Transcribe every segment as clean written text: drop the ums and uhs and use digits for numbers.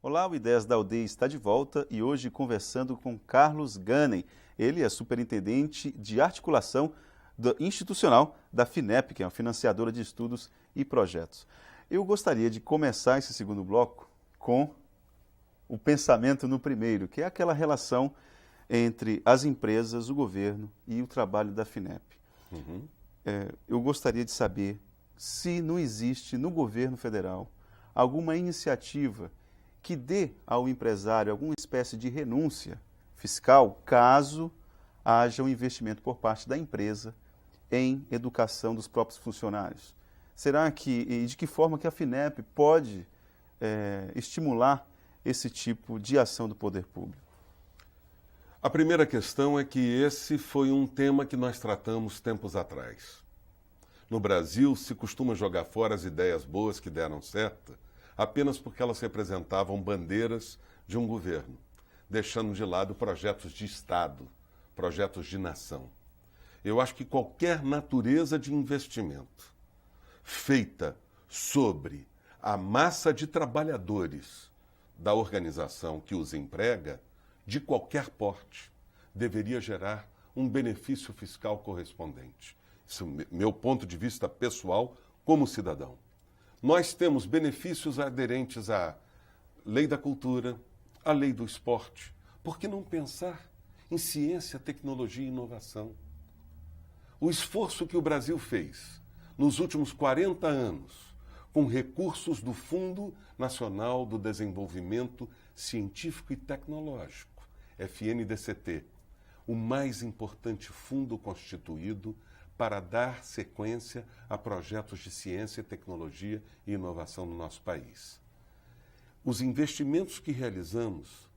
Olá, o Ideias da Aldeia está de volta e hoje conversando com Carlos Gunning. Ele é superintendente de articulação institucional da FINEP, que é uma financiadora de estudos e projetos. Eu gostaria de começar esse segundo bloco com o pensamento no primeiro, que é aquela relação entre as empresas, o governo e o trabalho da FINEP. Eu gostaria de saber se não existe no governo federal alguma iniciativa que dê ao empresário alguma espécie de renúncia fiscal caso haja um investimento por parte da empresa em educação dos próprios funcionários. Será que, e de que forma que a FINEP pode estimular esse tipo de ação do poder público? A primeira questão é que esse foi um tema que nós tratamos tempos atrás. No Brasil, se costuma jogar fora as ideias boas que deram certo apenas porque elas representavam bandeiras de um governo, deixando de lado projetos de Estado, projetos de nação. Eu acho que qualquer natureza de investimento feita sobre a massa de trabalhadores da organização que os emprega, de qualquer porte, deveria gerar um benefício fiscal correspondente. Isso é meu ponto de vista pessoal como cidadão. Nós temos benefícios aderentes à lei da cultura, à lei do esporte. Por que não pensar em ciência, tecnologia e inovação? O esforço que o Brasil fez nos últimos 40 anos com recursos do Fundo Nacional do Desenvolvimento Científico e Tecnológico, FNDCT, o mais importante fundo constituído para dar sequência a projetos de ciência, tecnologia e inovação no nosso país. Os investimentos que realizamos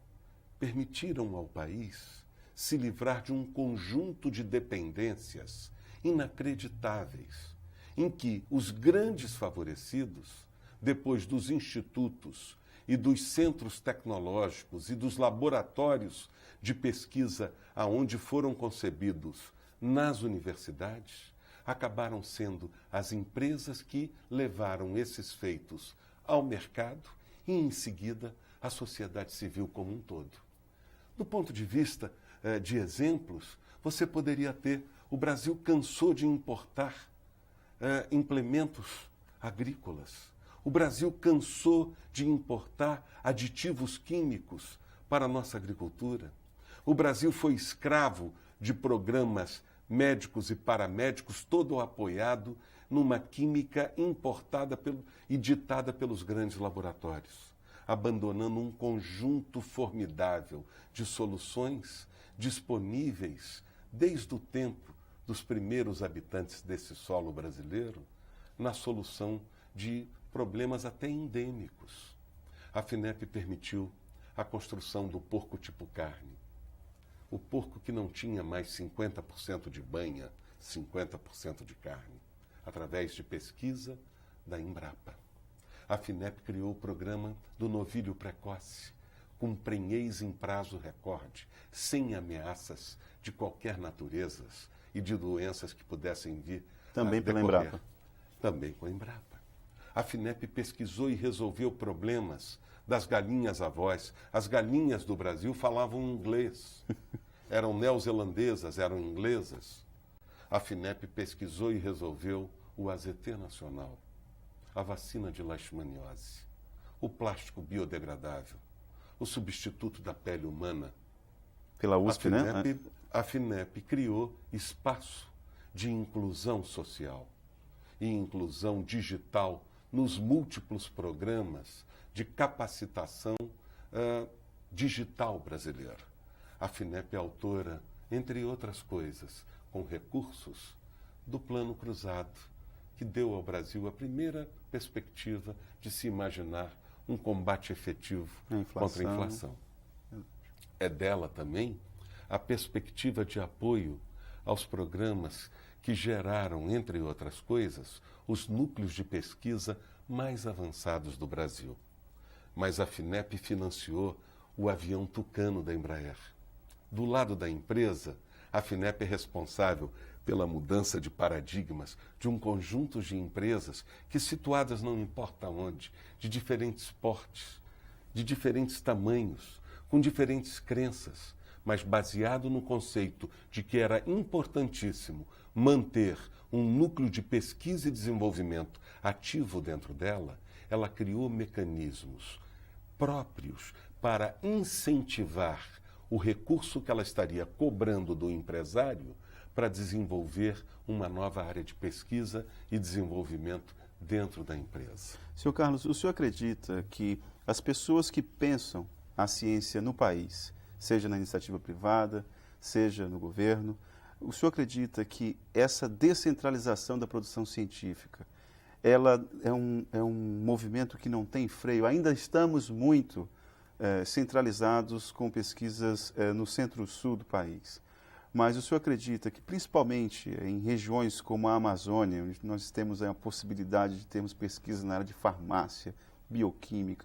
permitiram ao país se livrar de um conjunto de dependências inacreditáveis, em que os grandes favorecidos, depois dos institutos e dos centros tecnológicos e dos laboratórios de pesquisa aonde foram concebidos nas universidades, acabaram sendo as empresas que levaram esses feitos ao mercado e, em seguida, a sociedade civil como um todo. Do ponto de vista de exemplos, você poderia ter: o Brasil cansou de importar implementos agrícolas. O Brasil cansou de importar aditivos químicos para a nossa agricultura. O Brasil foi escravo de programas médicos e paramédicos, todo apoiado numa química importada e ditada pelos grandes laboratórios, abandonando um conjunto formidável de soluções disponíveis desde o tempo dos primeiros habitantes desse solo brasileiro na solução de problemas até endêmicos. A FINEP permitiu a construção do porco tipo carne. O porco que não tinha mais 50% de banha, 50% de carne, através de pesquisa da Embrapa. A FINEP criou o programa do novilho precoce, com prenhez em prazo recorde, sem ameaças de qualquer natureza e de doenças que pudessem vir também pela Embrapa. Também com a Embrapa. A FINEP pesquisou e resolveu problemas das galinhas avós. As galinhas do Brasil falavam inglês. Eram neozelandesas, eram inglesas. A FINEP pesquisou e resolveu o AZT nacional, a vacina de leishmaniose, o plástico biodegradável, o substituto da pele humana. Pela USP, A FINEP criou espaço de inclusão social e inclusão digital nos múltiplos programas de capacitação digital brasileira. A FINEP é autora, entre outras coisas, com recursos do Plano Cruzado, que deu ao Brasil a primeira perspectiva de se imaginar um combate efetivo contra a inflação. É dela também a perspectiva de apoio aos programas que geraram, entre outras coisas, os núcleos de pesquisa mais avançados do Brasil. Mas a FINEP financiou o avião Tucano da Embraer. Do lado da empresa, a FINEP é responsável pela mudança de paradigmas de um conjunto de empresas que, situadas não importa onde, de diferentes portes, de diferentes tamanhos, com diferentes crenças, mas baseado no conceito de que era importantíssimo manter um núcleo de pesquisa e desenvolvimento ativo dentro dela, ela criou mecanismos próprios para incentivar o recurso que ela estaria cobrando do empresário para desenvolver uma nova área de pesquisa e desenvolvimento dentro da empresa. Senhor Carlos, o senhor acredita que as pessoas que pensam a ciência no país, seja na iniciativa privada, seja no governo, o senhor acredita que essa descentralização da produção científica, ela é um movimento que não tem freio? Ainda estamos muito centralizados com pesquisas no centro-sul do país. Mas o senhor acredita que, principalmente em regiões como a Amazônia, onde nós temos a possibilidade de termos pesquisas na área de farmácia, bioquímica,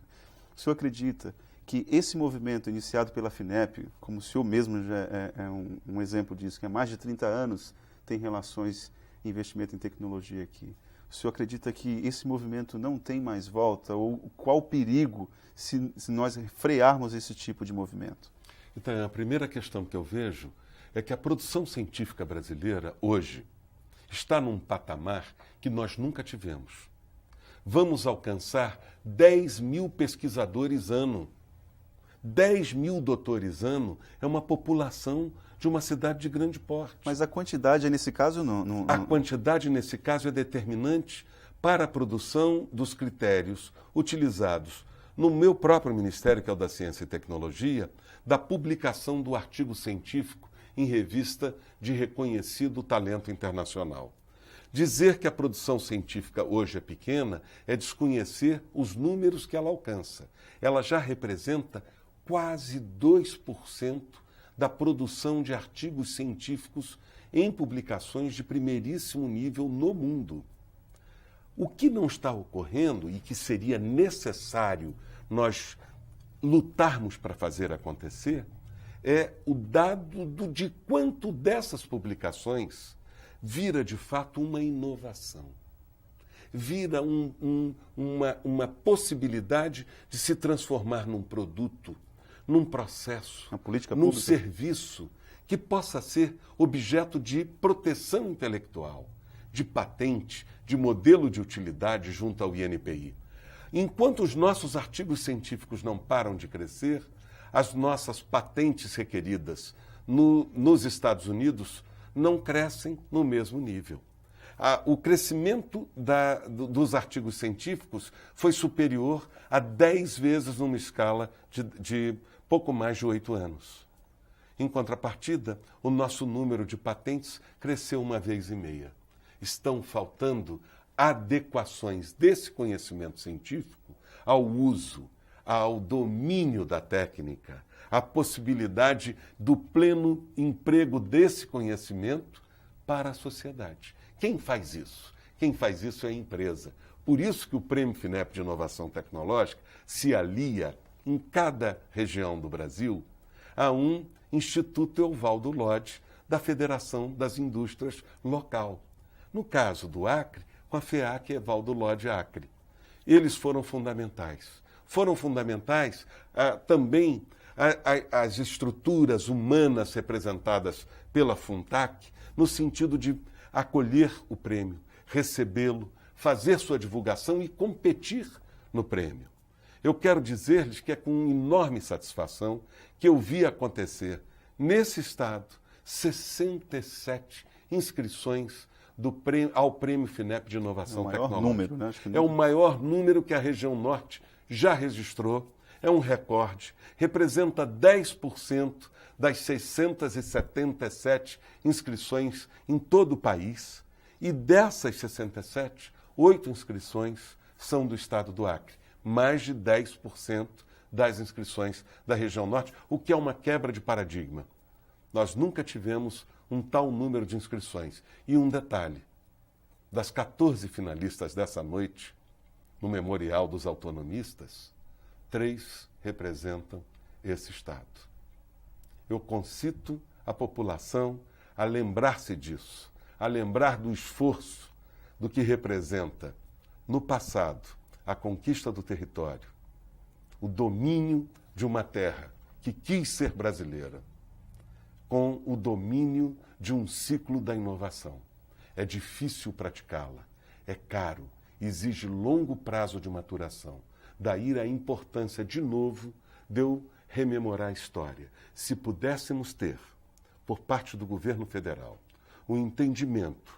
o senhor acredita que esse movimento iniciado pela FINEP, como o senhor mesmo já é um exemplo disso, que há mais de 30 anos tem relações e investimento em tecnologia aqui, o senhor acredita que esse movimento não tem mais volta? Ou qual o perigo se nós frearmos esse tipo de movimento? Então, a primeira questão que eu vejo é que a produção científica brasileira, hoje, está num patamar que nós nunca tivemos. Vamos alcançar 10 mil pesquisadores ano. 10 mil doutores ano é uma população de uma cidade de grande porte. Mas a quantidade, nesse caso, não... A quantidade, nesse caso, é determinante para a produção dos critérios utilizados no meu próprio Ministério, que é o da Ciência e Tecnologia, da publicação do artigo científico em revista de reconhecido talento internacional. Dizer que a produção científica hoje é pequena é desconhecer os números que ela alcança. Ela já representa quase 2% da produção de artigos científicos em publicações de primeiríssimo nível no mundo. O que não está ocorrendo e que seria necessário nós lutarmos para fazer acontecer é o dado de quanto dessas publicações vira de fato uma inovação, vira uma possibilidade de se transformar num produto, num processo, num serviço que possa ser objeto de proteção intelectual, de patente, de modelo de utilidade junto ao INPI. Enquanto os nossos artigos científicos não param de crescer, as nossas patentes requeridas nos Estados Unidos não crescem no mesmo nível. O crescimento dos artigos científicos foi superior a 10 vezes numa escala de pouco mais de 8 anos. Em contrapartida, o nosso número de patentes cresceu 1,5 vezes. Estão faltando adequações desse conhecimento científico ao uso, ao domínio da técnica, à possibilidade do pleno emprego desse conhecimento para a sociedade. Quem faz isso? Quem faz isso é a empresa. Por isso que o Prêmio FINEP de Inovação Tecnológica se alia em cada região do Brasil a um Instituto Evaldo Lodge da Federação das Indústrias local. No caso do Acre, com a FEAC Evaldo Lodge Acre. Eles foram fundamentais. Foram fundamentais também as estruturas humanas representadas pela FUNTAC, no sentido de acolher o prêmio, recebê-lo, fazer sua divulgação e competir no prêmio. Eu quero dizer-lhes que é com enorme satisfação que eu vi acontecer, nesse estado, 67 inscrições ao Prêmio FINEP de Inovação Tecnológica. Número, né? É o maior número que a região norte já registrou, é um recorde, representa 10% das 677 inscrições em todo o país, e dessas 67, 8 inscrições são do estado do Acre, mais de 10% das inscrições da região norte, o que é uma quebra de paradigma. Nós nunca tivemos um tal número de inscrições. E um detalhe, das 14 finalistas dessa noite, no Memorial dos Autonomistas, 3 representam esse estado. Eu concito a população a lembrar-se disso, a lembrar do esforço do que representa, no passado, a conquista do território, o domínio de uma terra que quis ser brasileira, com o domínio de um ciclo da inovação. É difícil praticá-la, é caro, exige longo prazo de maturação. Daí a importância, de novo, de eu rememorar a história. Se pudéssemos ter, por parte do governo federal, o entendimento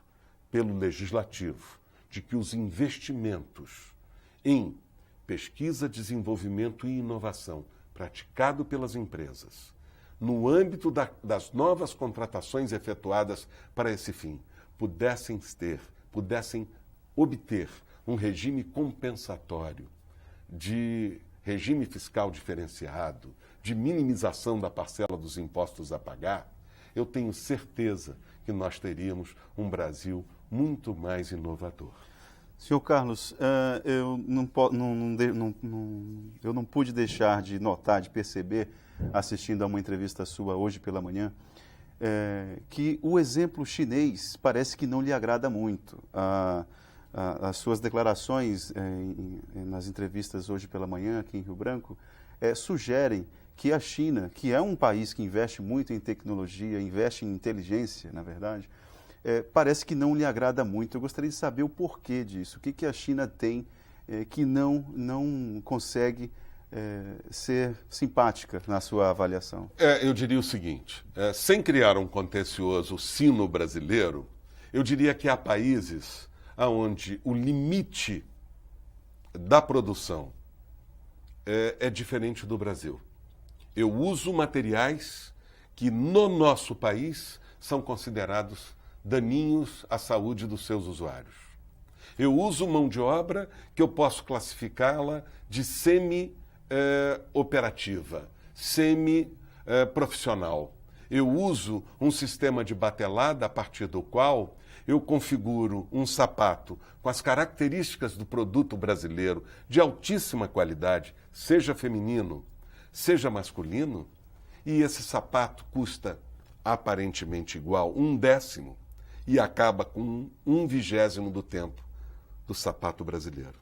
pelo legislativo de que os investimentos em pesquisa, desenvolvimento e inovação praticado pelas empresas, no âmbito das novas contratações efetuadas para esse fim, pudessem obter um regime compensatório, de regime fiscal diferenciado, de minimização da parcela dos impostos a pagar, eu tenho certeza que nós teríamos um Brasil muito mais inovador. Senhor Carlos, eu não pude deixar de notar, de perceber, assistindo a uma entrevista sua hoje pela manhã, que o exemplo chinês parece que não lhe agrada muito. As suas declarações nas entrevistas hoje pela manhã aqui em Rio Branco sugerem que a China, que é um país que investe muito em tecnologia, investe em inteligência, na verdade, parece que não lhe agrada muito. Eu gostaria de saber o porquê disso. O que a China tem que não consegue ser simpática na sua avaliação? Eu diria o seguinte, sem criar um contencioso sino-brasileiro, eu diria que há países onde o limite da produção é diferente do Brasil. Eu uso materiais que no nosso país são considerados daninhos à saúde dos seus usuários. Eu uso mão de obra que eu posso classificá-la de semi-operativa, semi-profissional. Eu uso um sistema de batelada a partir do qual eu configuro um sapato com as características do produto brasileiro de altíssima qualidade, seja feminino, seja masculino, e esse sapato custa aparentemente igual, 1/10, e acaba com 1/20 do tempo do sapato brasileiro.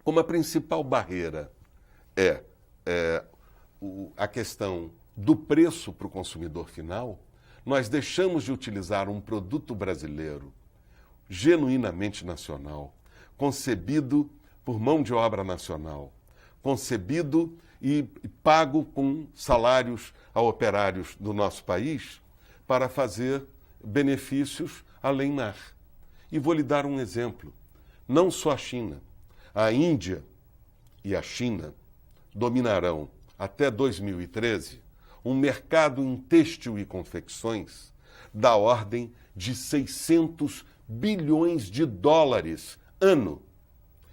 Como a principal barreira é a questão do preço para o consumidor final, nós deixamos de utilizar um produto brasileiro genuinamente nacional, concebido por mão de obra nacional, concebido e pago com salários a operários do nosso país para fazer benefícios além-mar. E vou lhe dar um exemplo. Não só a China, a Índia e a China dominarão até 2013 um mercado em têxtil e confecções da ordem de 600 bilhões de dólares ano.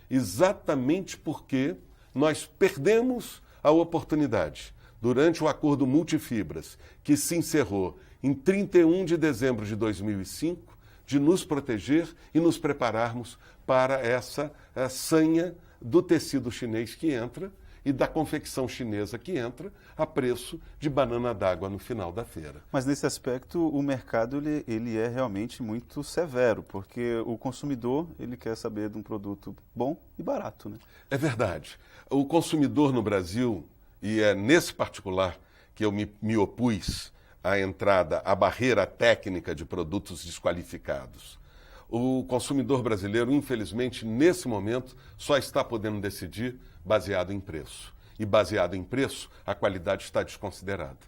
Exatamente porque nós perdemos a oportunidade, durante o acordo Multifibras, que se encerrou em 31 de dezembro de 2005, de nos proteger e nos prepararmos para essa sanha do tecido chinês que entra e da confecção chinesa que entra a preço de banana d'água no final da feira. Mas nesse aspecto o mercado ele é realmente muito severo, porque o consumidor ele quer saber de um produto bom e barato, né? É verdade. O consumidor no Brasil, e é nesse particular que eu me opus à entrada, à barreira técnica de produtos desqualificados. O consumidor brasileiro, infelizmente, nesse momento, só está podendo decidir baseado em preço. E baseado em preço, a qualidade está desconsiderada.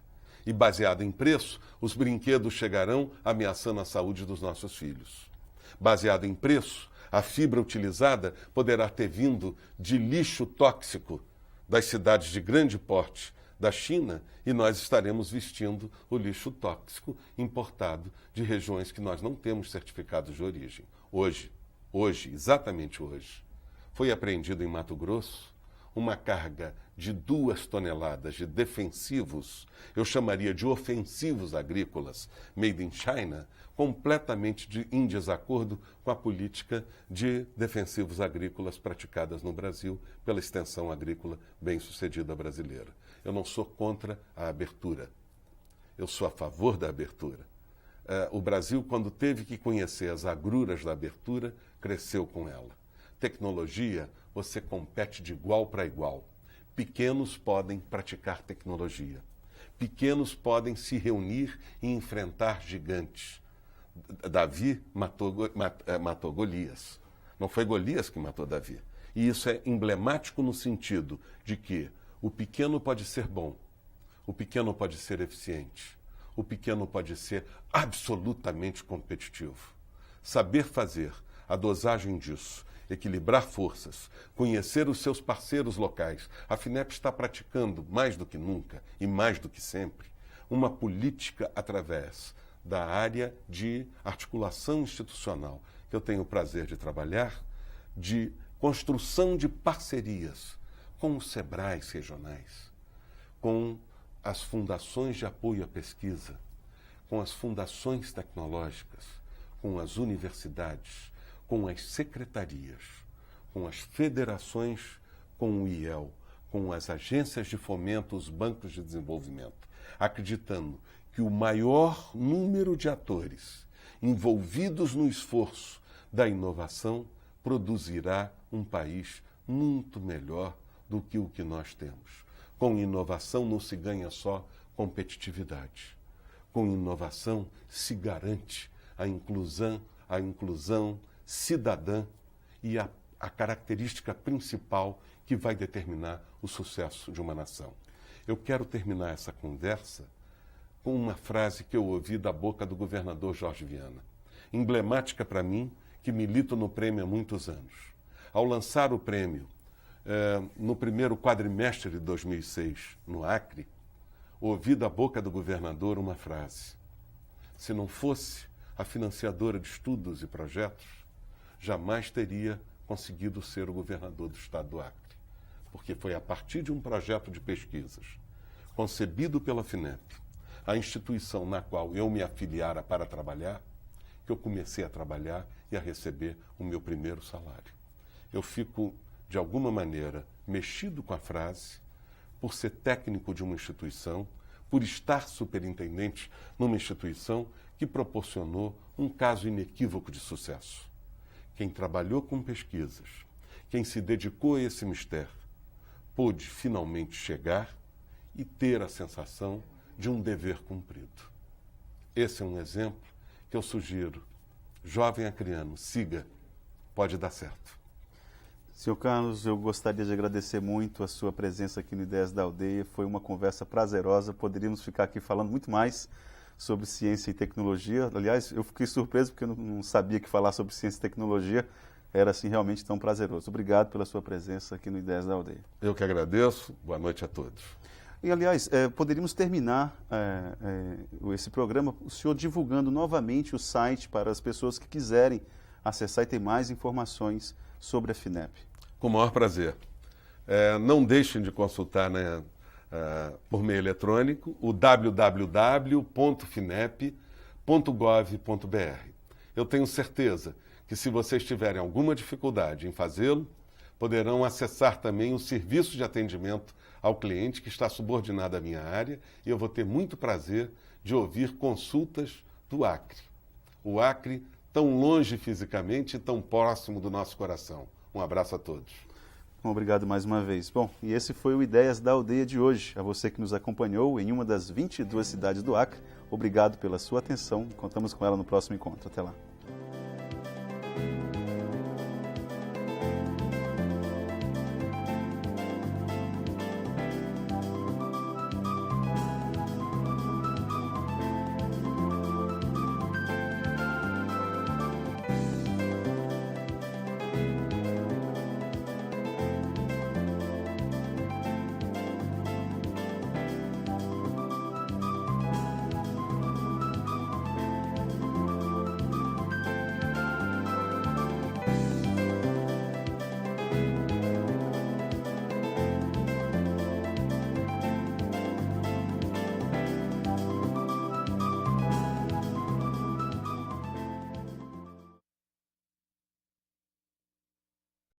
E baseado em preço, os brinquedos chegarão ameaçando a saúde dos nossos filhos. Baseado em preço, a fibra utilizada poderá ter vindo de lixo tóxico das cidades de grande porte da China e nós estaremos vestindo o lixo tóxico importado de regiões que nós não temos certificados de origem. Hoje, exatamente hoje, foi apreendido em Mato Grosso uma carga de 2 toneladas de defensivos, eu chamaria de ofensivos agrícolas, made in China, completamente em desacordo com a política de defensivos agrícolas praticadas no Brasil pela extensão agrícola bem-sucedida brasileira. Eu não sou contra a abertura, eu sou a favor da abertura. O Brasil, quando teve que conhecer as agruras da abertura, cresceu com ela. Tecnologia, você compete de igual para igual. pequenos podem praticar tecnologia. Pequenos podem se reunir e enfrentar gigantes. Davi matou Golias. Não foi Golias que matou Davi. E isso é emblemático no sentido de que o pequeno pode ser bom, o pequeno pode ser eficiente, o pequeno pode ser absolutamente competitivo. Saber fazer a dosagem disso, equilibrar forças, conhecer os seus parceiros locais. A FINEP está praticando, mais do que nunca e mais do que sempre, uma política através da área de articulação institucional, que eu tenho o prazer de trabalhar, de construção de parcerias com os SEBRAEs regionais, com as fundações de apoio à pesquisa, com as fundações tecnológicas, com as universidades, com as secretarias, com as federações, com o IEL, com as agências de fomento, os bancos de desenvolvimento, acreditando que o maior número de atores envolvidos no esforço da inovação produzirá um país muito melhor do que o que nós temos. Com inovação não se ganha só competitividade. Com inovação se garante a inclusão cidadã e a característica principal que vai determinar o sucesso de uma nação. Eu quero terminar essa conversa com uma frase que eu ouvi da boca do governador Jorge Viana, emblemática para mim, que milito no prêmio há muitos anos. Ao lançar o prêmio no primeiro quadrimestre de 2006, no Acre, ouvi da boca do governador uma frase: se não fosse a financiadora de estudos e projetos, jamais teria conseguido ser o governador do estado do Acre, porque foi a partir de um projeto de pesquisas concebido pela FINEP, a instituição na qual eu me afiliara para trabalhar, que eu comecei a trabalhar e a receber o meu primeiro salário. Eu fico, de alguma maneira, mexido com a frase, por ser técnico de uma instituição, por estar superintendente numa instituição que proporcionou um caso inequívoco de sucesso. Quem trabalhou com pesquisas, quem se dedicou a esse mistério, pôde finalmente chegar e ter a sensação de um dever cumprido. Esse é um exemplo que eu sugiro. Jovem acriano, siga, pode dar certo. Senhor Carlos, eu gostaria de agradecer muito a sua presença aqui no Ideias da Aldeia. Foi uma conversa prazerosa, poderíamos ficar aqui falando muito mais sobre ciência e tecnologia. Aliás, eu fiquei surpreso porque eu não sabia que falar sobre ciência e tecnologia era assim realmente tão prazeroso. Obrigado pela sua presença aqui no Ideias da Aldeia. Eu que agradeço. Boa noite a todos. E, aliás, poderíamos terminar esse programa, o senhor divulgando novamente o site para as pessoas que quiserem acessar e ter mais informações sobre a FINEP. Com o maior prazer. Não deixem de consultar por meio eletrônico o www.finep.gov.br. Eu tenho certeza que, se vocês tiverem alguma dificuldade em fazê-lo, poderão acessar também o serviço de atendimento ao cliente que está subordinado à minha área, e eu vou ter muito prazer de ouvir consultas do Acre. O Acre, tão longe fisicamente e tão próximo do nosso coração. Um abraço a todos. Obrigado mais uma vez. Bom, e esse foi o Ideias da Aldeia de hoje. A você que nos acompanhou em uma das 22 cidades do Acre, obrigado pela sua atenção. Contamos com ela no próximo encontro. Até lá.